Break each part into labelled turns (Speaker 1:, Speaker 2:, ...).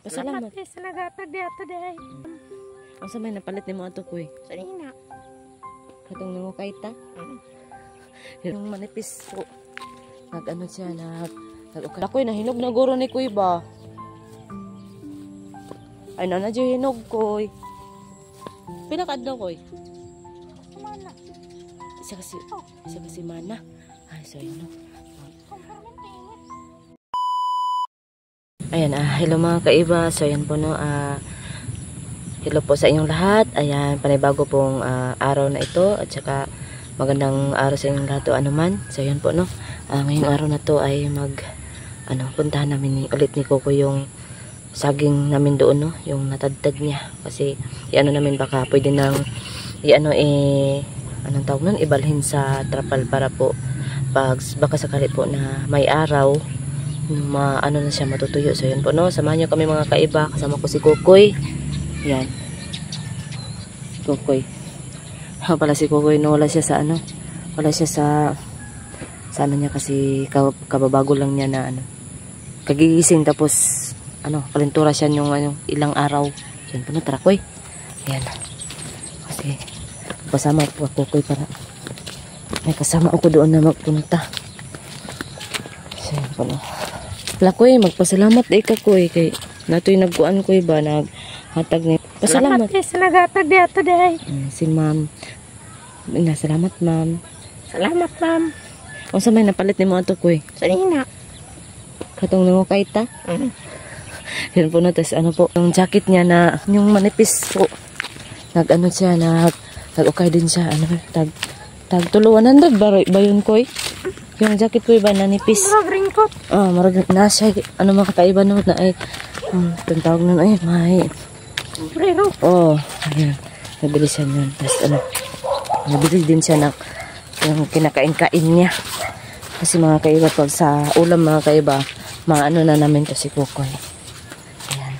Speaker 1: Pasalamat.
Speaker 2: Salamat sa nagatag di ato day.
Speaker 1: Ang samay napalit ni mo ato kuy.
Speaker 2: Sanina.
Speaker 1: Katong nimo kay ta. Yung manipis po. Nag-ano siya, nag-ukay. Ako'y nahinog na guro ni kuy ba? Ay, na dyan hinog koy. Pinakadlaw koy.
Speaker 2: Mana.
Speaker 1: Isa kasi mana. Ay, so yun no. Ayan, hello mga kaiba. So ayan po no, hello po sa inyong lahat. Ayan, panibago pong araw na ito. At saka magandang araw sa inyong lahat o anuman. So ayan po no, ngayong araw na to ay puntahan namin ulit ni Coco yung saging namin doon no, yung natadtad niya. Kasi iano namin baka pwede nang anong tawag nun, ibalhin sa trapal para po pag baka sakali po na may araw na siya matutuyo. So yun po no, samahan nyo kami mga kaiba, kasama ko si Kukoy. Yan, Kukoy pala si Kukoy no, wala siya sa wala siya sa ano niya kasi kababago lang niya na kagigising tapos kalentura siya yung ilang araw. Yan po no, tara Koy. Yan, kasi kasama po Kukoy para may kasama ako doon na magpunta. So yan po no. Wala Koy, magpasalamat day ka Koy kay natoy nagkuan Koy ba naghatag ni pasalamat.
Speaker 2: Salamat sa nagatag di ato day.
Speaker 1: Si ma'am. Salamat ma'am.
Speaker 2: Salamat ma'am.
Speaker 1: O sa may napalit ni mo ato Koy.
Speaker 2: Sanina.
Speaker 1: Katong nimo kay ta. Yan po no, tas po yung jacket niya na yung manipis po. Nag-ano siya nag-ukay din siya tag 100 ba yun Koy? Yung jacket ko iba na nipis.
Speaker 2: Marag ringkot.
Speaker 1: Marag na siya. Mga kakaiba no na ay tawag nun ay may
Speaker 2: Prero.
Speaker 1: Ayan. Nabili siya yun. Tapos nabili din siya yung kinakain-kain niya. Kasi mga kaiba pag sa ulam mga kaiba, maano na namin to si Kukoy. Ayan.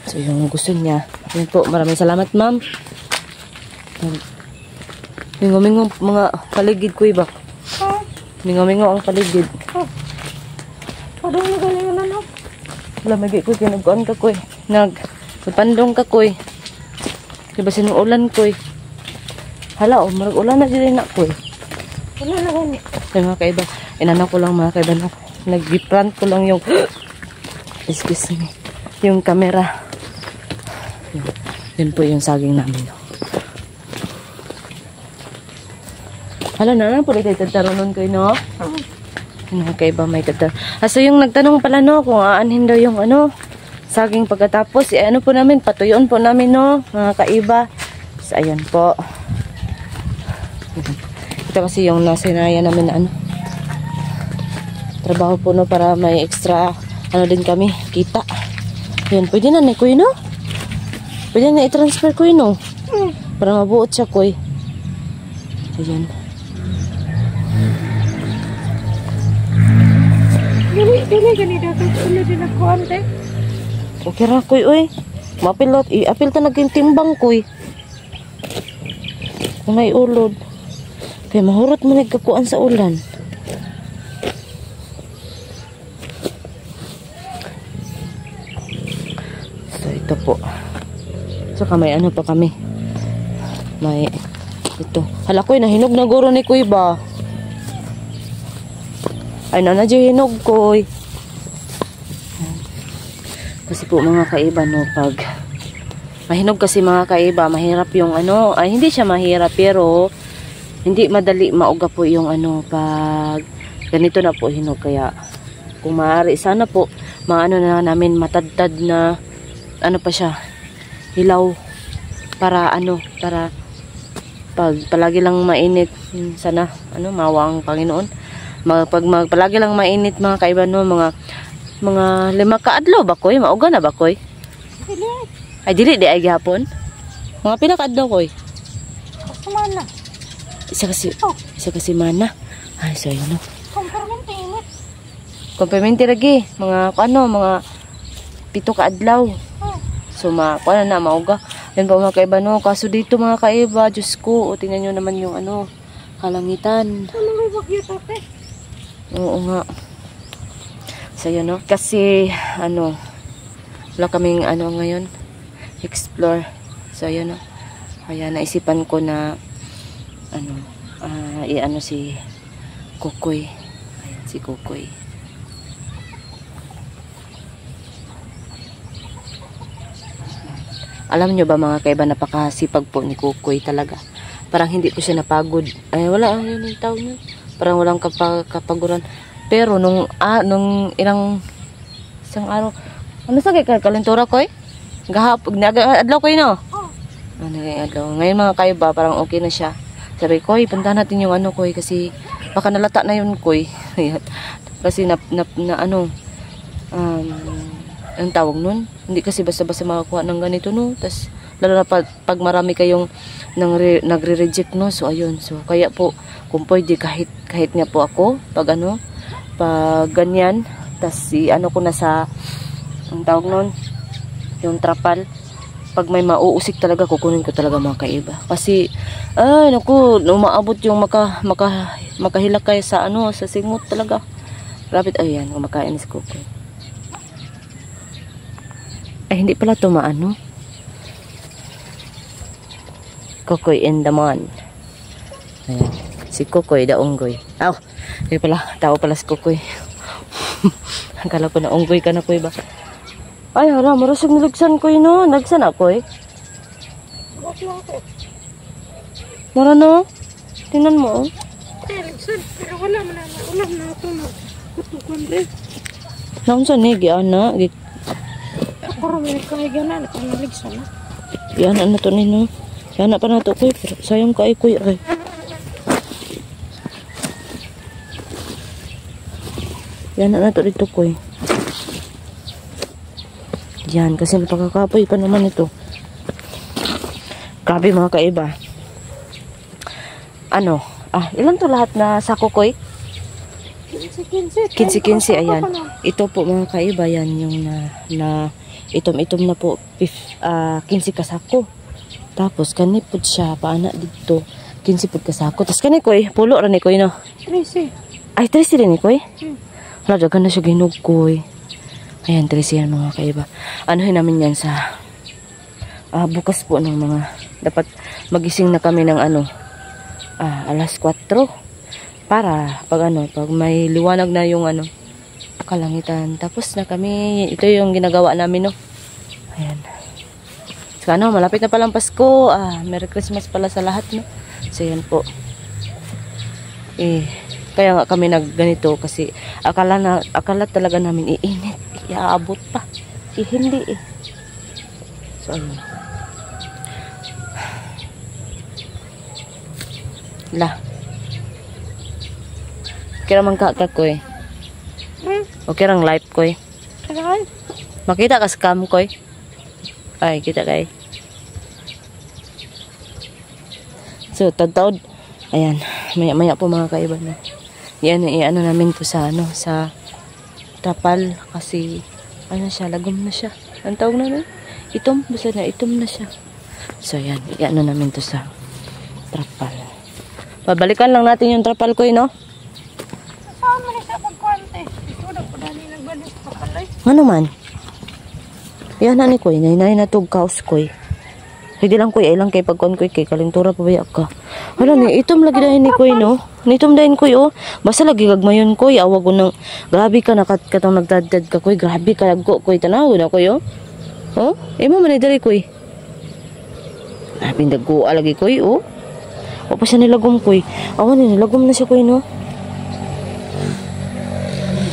Speaker 1: So yung gusto niya. Ayan po. Maraming salamat ma'am. Mingo-mingo mga paligid ko iba. Mingo-mingo ang paligid.
Speaker 2: Padong na galing na no.
Speaker 1: Lamagi ko kinagkuan ka Koy. Nagpandong ka Koy. Diba sinong ulan Koy? Hala marag ulan na dyan na Koy.
Speaker 2: Wala na gani.
Speaker 1: Ay mga kaiba, inano ko lang mga kaiba na nag-prank ko lang yung excuse me, yung camera. Yun po yung saging namin. Hala na po dito tatarunon ko no? Mga kaiba may tatar. So yung nagtanong pala no kung aanhin daw yung saging pagkatapos po namin, patuyon po namin no mga kaiba. So ayan po. Ito kasi yung nasinaya namin na trabaho po no para may extra din kami kita. Yan pwede na ni Kuy no? Pwede na i-transfer Kuy no? Para mabuot siya Kuy. Ayan.
Speaker 2: Dili gani dapat ulo din ako ante.
Speaker 1: Okay ra Kuy oy. Mapilot apil ta naging timbang Kuy. Kung may ulod. Kaya mahurot mo nagkakuan sa ulan. So ito po. Saka may pa kami. May ito. Hala Koy, nahinog na guro ni Kuy ba? Ay na dyan hinog Koy. Kasi po mga kaiba no, pag mahinog kasi mga kaiba, mahirap yung ay hindi siya mahirap pero hindi madali mauga po yung pag ganito na po hinog. Kaya kung maaari sana po maano na namin matadtad na pa siya hilaw para para pag palagi lang mainit sana mawa ang Panginoon. Pag palagi lang mainit mga kaiba no, mga 5 kaadlaw ba Koy? Mauga na ba Koy?
Speaker 2: Dili.
Speaker 1: Ay dili di ay gihapon. Mga pila kaadlaw Koy?
Speaker 2: Mana.
Speaker 1: Isa kasi mana. Ay, so yun no.
Speaker 2: Kompermente init.
Speaker 1: Kompermente lagi. Mga mga 7 kaadlaw. So kuano na mauga. Yan po mga kaiba no. Kaso dito mga kaiba, Diyos ko, tingnan nyo naman yung kalangitan.
Speaker 2: Ano may bagyo tate?
Speaker 1: Oo nga. So yun no. Kasi wala kaming ano ngayon, explore. So yun o. Kaya naisipan ko na ano, i-ano si Kukoy. Ayan, si Kukoy. Alam nyo ba mga kaiba, napakasipag po ni Kukoy talaga. Parang hindi ko siya napagod. Ay, wala, yun yung tawag niya. Parang walang kapaguran. Pero nung isang araw, ano sa kay kalentura ko eh? Adlaw ko no? Ano adlaw. Ngayon mga kaiba, parang okay na siya. Sabi ko, puntahan natin yung ano ko kasi baka nalata na yun ko kasi ano, ang tawag nun, hindi kasi basta-basta makakuha ng ganito no. Tas lalo na pag marami kayong nagre-reject no. So ayun, so kaya po kung pwede kahit nga po ako pag ano, pag ganyan, tas ano ko na sa ang tawag nun, yung trapal, pag may mauusik talaga kukunin ko talaga mga kaiba. Kasi ay naku, umaabot yung makahilak kayo sa ano, sa singot talaga. Grabe. Ayan, kumakain si Kukoy. Ay hindi pala tumaano. Kukoy in the man. Ayan, si Kukoy da unggoy. Aw, hindi pala, tao pala si Kukoy. Akala ko na unggoy ka na Kuy ba? Ay, hala, marusog nilagsan ko no. Nagsan ako eh. Mara no? Tingnan mo oh.
Speaker 2: Nilagsan, pero wala man na. Ulam na ito na. Kutukan rin.
Speaker 1: Naunsan ni, giana.
Speaker 2: Ako rin kaya gana. Nakaligsan na.
Speaker 1: Giana na to ni no. Giana pa na to Kuy. Pero sayang ka Kuy. Ay. Giana na to dito Kuy. Yan, kasi napakakapoy pa naman ito. Grabe mga kaiba. Ano? Ilan to lahat na sako Koy? 15. Ayan. Ito po mga kaiba, yan yung na itom-itom na po 15 kasako. Tapos kanipod siya paana dito 15 pud kasako. Tapos kani Koy, pulo ra ni Koy no.
Speaker 2: 13.
Speaker 1: Ay 13 rin ni Koy. Wala dagan na siya ginog Koy. Ayan, 13 yan mga kaiba. Anuhin namin yan sa bukas po ng mga, dapat magising na kami ng ano, alas 4 para pag ano, pag may liwanag na yung ano, kalangitan. Tapos na kami, ito yung ginagawa namin no. Ayan. So ano, malapit na palang Pasko. Merry Christmas pala sa lahat no. So yan po. Kaya nga kami nagganito kasi akala talaga namin iinit. Iaabot pa. Hindi eh. So ayun. La. Kira man ka Koy. Okay rang live Koy. Makita ka scam Koy. Ay, kita kay. So tagtaod. Ayan, maya po mga kaiba na. Yan, ano namin po sa ano, sa trapal kasi ano siya, lagom na siya. Ang tawag na nun? Itom, basta na itom na siya. So yan, ano namin to sa trapal. Pabalikan lang natin yung trapal ko no?
Speaker 2: Saan man siya pagkwante? Ito na po dali nagbalis pa kalay.
Speaker 1: Ano man? Yan na ni Koy, nainay na tog kaos Koy. Hindi lang Koy, ay lang kay pagkuhan Koy, kay kalintura pa ba ka? Hala ni, itom lagi dahil ni Koy no? Nitom dahil Koy oh. Basta lagi gagmayon Koy, awag ko ng, grabe ka nakatong nagdadad ka Koy, grabe ka lagko Koy, tanaw na Koy oh. Oh, mo manay dali Koy. Pindagko lagi Koy oh. O pa siya nilagom Koy. Awan ni, nilagom na siya Koy no?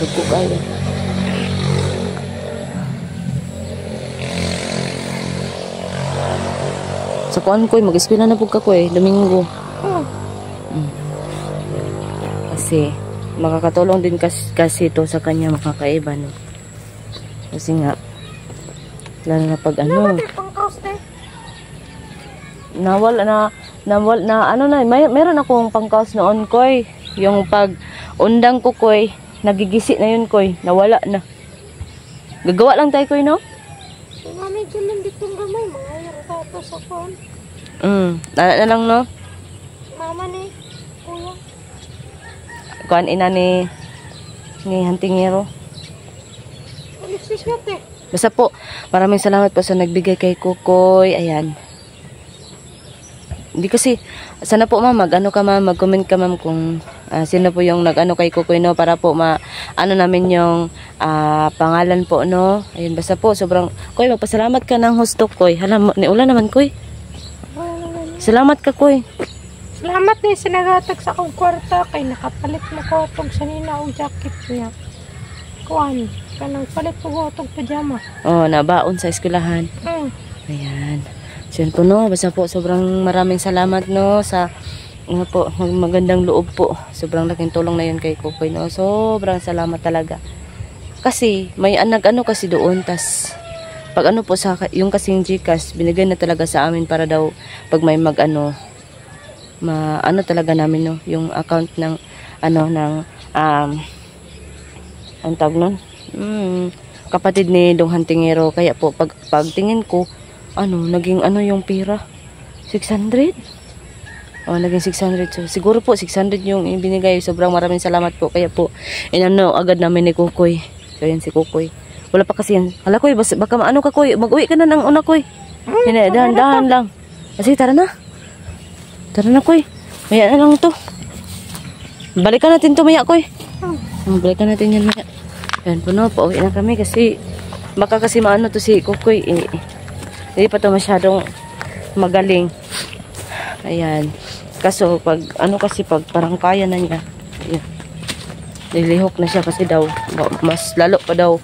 Speaker 1: Dagko kaya. Sa kuan Koy, mag-eskwela na po ka Koy, Domingo. Kasi makakatulong din kasi ito sa kanya makakaiba no. Kasi nga lalo na pag ano. Nawal na ano na, meron akong pangkaos noon Koy. Yung pag undang ko Koy, nagigisi na yun Koy, nawala na. Gagawa lang tayo Koy no?
Speaker 2: Mami, dyan dito gamay, mga yarata sa phone.
Speaker 1: Na lang no?
Speaker 2: Mama ni, kuya.
Speaker 1: Kuan ina ni Hantingero.
Speaker 2: Ulit siya te.
Speaker 1: Basta po, maraming salamat po sa nagbigay kay Kukoy. Ayan. Hindi kasi, sana po ma'am, mag-comment ka ma'am kung sino po yung nag-ano kay Kukoy, no? Para po ano namin yung pangalan po, no? Ayun, basta po, sobrang, Koy, magpasalamat ka ng husto, Koy. Hala, niulan naman, Koy. Salamat ka, Koy.
Speaker 2: Salamat din sa nagatag sa akong kwarta kay nakapalit mo ko itong sanina o jacket niya. Kuan, kanang palit ko itong pajama.
Speaker 1: Oh, nabaon sa eskwelahan. Ayan. So yun po, no, basta po sobrang maraming salamat, no, sa po, magandang loob po. Sobrang laking tulong na yun kay Kukoy, no. Sobrang salamat talaga. Kasi may nag-ano kasi doon, tas pag ano po sa yung kasing GCash, binigay na talaga sa amin para daw pag may mag-ano, ano talaga namin, no, yung account ng ang tawag nun, kapatid ni Dong Hantingero. Kaya po pag tingin ko, naging yung pera 600. Naging 600. So siguro po 600 yung binigay. Sobrang maraming salamat po. Kaya po agad namin ni Kukoy. So yan si Kukoy. Wala pa kasi yan. Hala, Koy, baka maano ka, Koy. Mag-uwi ka na ng una, Koy. Dahan-dahan lang. Kasi tara na. Tara na, Koy. Maya na lang to. Balikan natin to, maya, Koy. Balikan natin yan, maya. Yan po, no. Pauwi na kami kasi baka kasi maano to si Kukoy. Hindi pa to masyadong magaling. Ayan. Kaso pag kasi pag parang kaya na niya. Ayan. Nilihok na siya kasi daw mas lalo pa daw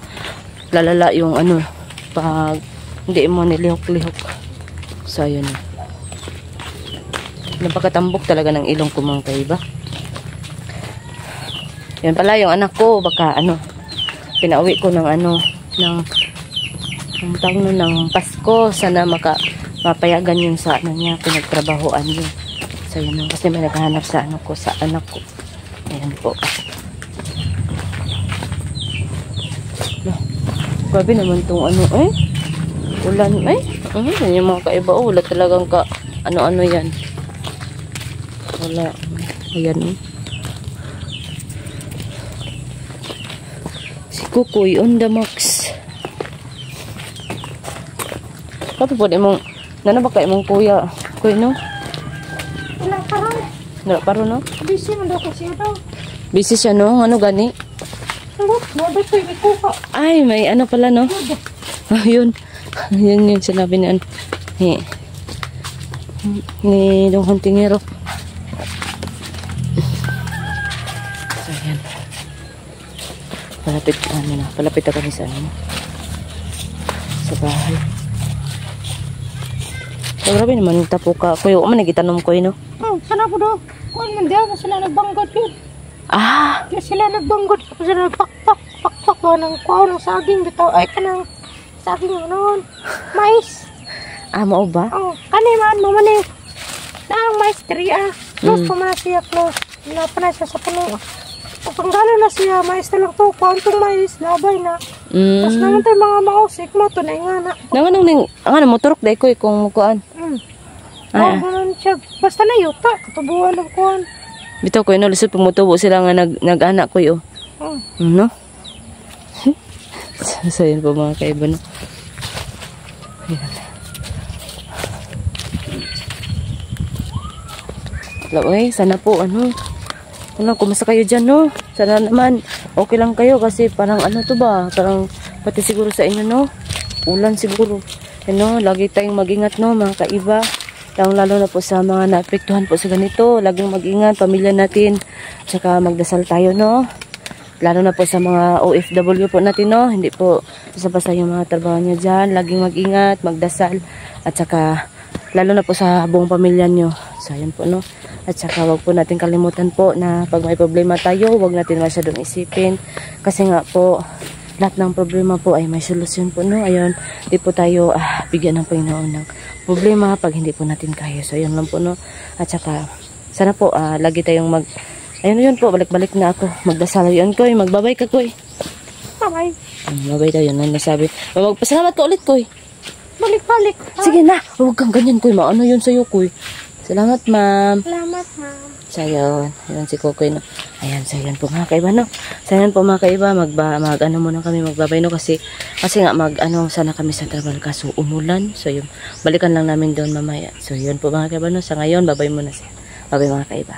Speaker 1: lalala yung pag hindi mo nilihok-lihok. So ayun. Napakatambok talaga ng ilong ko, mga kaiba. Yan pala yung anak ko, baka pinauwi ko ng ng Pasko. Sana mapayagan yun sa niya, pinagtrabahoan yun. So yun, kasi may naghahanap sa sa anak ko. Ayan po. Grabe naman tong ulan, yan yung mga kaiba. Wala talagang yan. Wala. Ayan, si Kukoy on the max. Kapag po di mong, nanabak kayo mong kuya, Koy, no?
Speaker 2: Wala karon.
Speaker 1: Wala paro, no?
Speaker 2: Busy man daw kasi daw.
Speaker 1: Busy siya, no? Gani?
Speaker 2: Mabay ko yung ikuha.
Speaker 1: Ay, may pala, no? Yun. Yun yung sinabi ni Dong Hantingero. So, yan. Palapit na kami sa sa bahay. So, grabe naman yung tapuka. Kuya, man nagitanom ko, no?
Speaker 2: Sana po daw. Kuan man daw, sila nagbanggod yun. Kaya sila nagbanggod. Sila nagpakpak ba ng kuwan ng saging dito. Ay, kanang saging noon. Mais.
Speaker 1: Mao ba?
Speaker 2: Kaniman mo man ang mais 3 Close pa man siya, close. Napanay siya sa puno. Kung gano'n na siya, mais na lang to. Kuwantong mais, labay na. Tapos naman tayo mga mausik mo, tunay nga na.
Speaker 1: Ang motorok dahil ko kung mukuan.
Speaker 2: Ganun siya. Basta na yuta, katubuhan ng kuwan.
Speaker 1: Bitaw ko, lisod pag mutubo sila nga nag-anak ko yun. No? So, yun po mga kaiba, no? Ayan. Sana po, kumusta kayo dyan, no? Sana naman, okay lang kayo kasi parang parang pati siguro sa inyo, no? Ulan siguro. Lagi tayong mag-ingat, no, mga kaiba. Lalo na po sa mga naapektuhan po sa ganito. Laging mag-ingat, pamilya natin. Tsaka magdasal tayo, no? Lalo na po sa mga OFW po natin, no? Hindi po basta-basta yung mga trabaho nyo dyan. Laging mag-ingat, magdasal. At saka, lalo na po sa buong pamilya nyo. So, yun po, no? At saka, wag po natin kalimutan po na pag may problema tayo, wag natin masyadong isipin. Kasi nga po, lahat ng problema po ay may solusyon po, no? Ayun, di po tayo bigyan ng Panginoon ng problema pag hindi po natin kaya. So, ayun lang po, no? At saka, sana po, lagi tayong ayun yun po, balik-balik na ako. Magdasal yun, Koy. Magbabay ka, Koy.
Speaker 2: Bye-bye.
Speaker 1: Mabay tayo, yun ang nasabi. Magpasalamat ka ulit, Koy.
Speaker 2: Balik-balik.
Speaker 1: Sige na, huwag kang ganyan, Koy. Maano yun sa'yo, Koy. Salamat, ma'am.
Speaker 2: Salamat, ma'am.
Speaker 1: So, yun si Kukoy, no? Ayan, so yan po mga kaiba, no? So yan po mga kaiba, ano muna kami, magbabay, no? Kasi nga sana kami sa travel, kaso umulan. So yun, balikan lang namin doon mamaya. So yun po mga kaiba, no? Sa ngayon, babay muna siya. Babay mga kaiba.